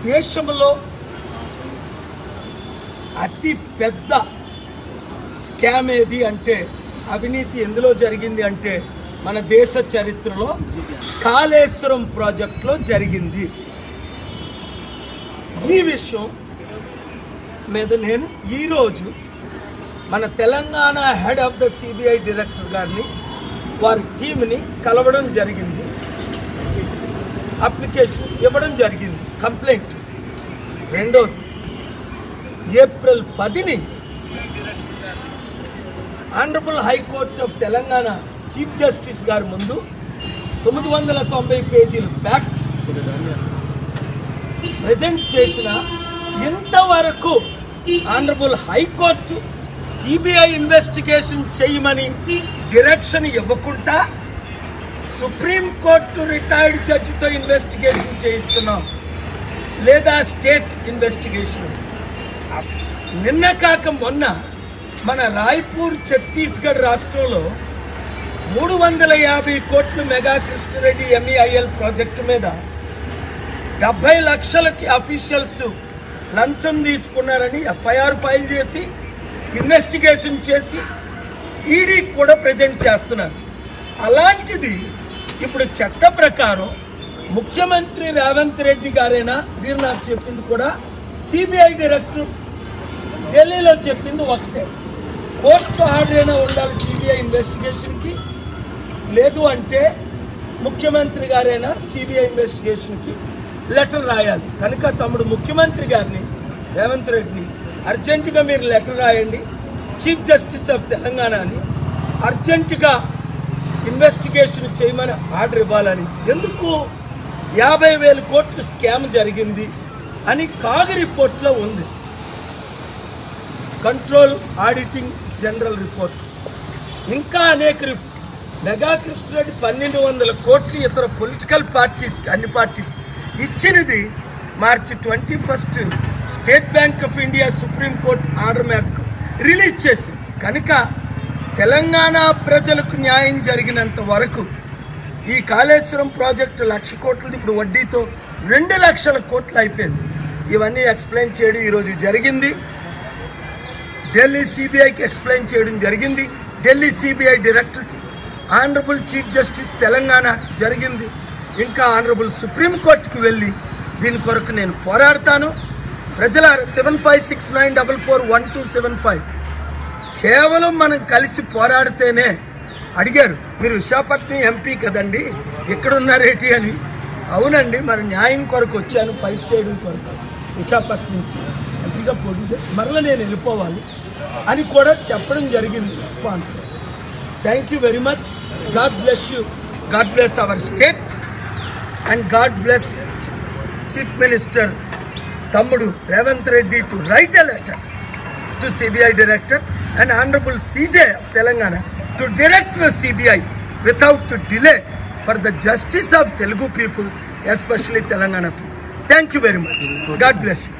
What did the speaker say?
దేశంలో అతి పెద్ద స్కామ్ ఏది అంటే, అవినీతి ఎందులో జరిగింది అంటే మన దేశ చరిత్రలో కాళేశ్వరం ప్రాజెక్టులో జరిగింది. ఈ విషయం మీద నేను ఈరోజు మన Telangana head of the CBI director గారిని, వారి టీంని కలవడం జరిగింది. అప్లికేషన్ ఇవ్వడం జరిగింది, కంప్లైంట్. రెండోది, ఏప్రిల్ 10ని honourable high court of Telangana chief justice గారి ముందు 990 పేజీల ఫ్యాక్ట్స్ ప్రజెంట్ చేసిన, ఇంతవరకు ఆనరబుల్ హైకోర్టు సిబిఐ ఇన్వెస్టిగేషన్ చేయమని డైరెక్షన్ ఇవ్వకుండా సుప్రీంకోర్టు రిటైర్డ్ జడ్జితో ఇన్వెస్టిగేషన్ చేయిస్తున్నాం, లేదా స్టేట్ ఇన్వెస్టిగేషన్. నిన్న కాక మొన్న మన రాయ్పూర్ ఛత్తీస్గఢ్ రాష్ట్రంలో 350 కోట్లు మెగా కృష్ణారెడ్డి MEIL ప్రాజెక్టు మీద 70 లక్షలకి అఫీషియల్స్ లంచం తీసుకున్నారని FIR ఫైల్ చేసి ఇన్వెస్టిగేషన్ చేసి ఈడీ కూడా ప్రజెంట్ చేస్తున్నారు. అలాంటిది ఇప్పుడు చట్ట ప్రకారం ముఖ్యమంత్రి రేవంత్ రెడ్డి గారైనా, వీరు నాకు చెప్పింది కూడా సిబిఐ డైరెక్టర్ ఢిల్లీలో చెప్పింది ఒకటే, కోర్టు ఆర్డర్ అయినా ఉండాలి సిబిఐ ఇన్వెస్టిగేషన్కి, లేదు అంటే ముఖ్యమంత్రి గారైనా సిబిఐ ఇన్వెస్టిగేషన్కి లెటర్ రాయాలి. కనుక తమ్ముడు ముఖ్యమంత్రి గారిని, రేవంత్ రెడ్డిని అర్జెంటుగా మీరు లెటర్ రాయండి, చీఫ్ జస్టిస్ ఆఫ్ తెలంగాణని అర్జెంటుగా ఇన్వెస్టిగేషన్ చేయమని ఆర్డర్ ఇవ్వాలని. ఎందుకు 50,000 కోట్లు స్కామ్ జరిగింది అని కాగ్ రిపోర్ట్లో ఉంది, కంట్రోల్ ఆడిటింగ్ జనరల్ రిపోర్ట్. ఇంకా అనేక మెగా కృష్ణారెడ్డి 1,200 కోట్లు ఇతర పొలిటికల్ పార్టీస్, అన్ని పార్టీస్ ఇచ్చినది మార్చి 21 state bank of India supreme court order మేరకు రిలీజ్ చేసింది. కనుక తెలంగాణ ప్రజలకు న్యాయం జరిగినంత వరకు ఈ కాళేశ్వరం ప్రాజెక్టు 1,00,000 కోట్లది ఇప్పుడు వడ్డీతో 2 లక్షల కోట్లు అయిపోయింది. ఇవన్నీ ఎక్స్ప్లెయిన్ చేయడం ఈరోజు జరిగింది. ఢిల్లీ సిబిఐకి ఎక్స్ప్లెయిన్ చేయడం జరిగింది, ఢిల్లీ సిబిఐ డైరెక్టర్కి, ఆనరబుల్ చీఫ్ జస్టిస్ తెలంగాణ జరిగింది. ఇంకా ఆనరబుల్ సుప్రీంకోర్టుకి వెళ్ళి దీని కొరకు నేను పోరాడతాను. ప్రజల 7569441275 కేవలం మనం కలిసి పోరాడితేనే. అడిగారు, మీరు విశాఖపట్నం ఎంపీ కదండి, ఎక్కడున్నారేటి అని. అవునండి, మరి న్యాయం కొరకు వచ్చాను, ఫైట్ చేయడం కొరకు విశాఖపట్నం నుంచి ఎంపీగా పోటీ చేసి మరలా నేను వెళ్ళిపోవాలి అని కూడా చెప్పడం జరిగింది. Response. Thank you very much. God bless you, God bless our state and God bless chief minister తమ్ముడు Revanth Reddy to write a letter to CBI director and honorable CJ of Telangana to direct the CBI without delay for the justice of Telugu people, especially Telangana people. Thank you very much. God bless you.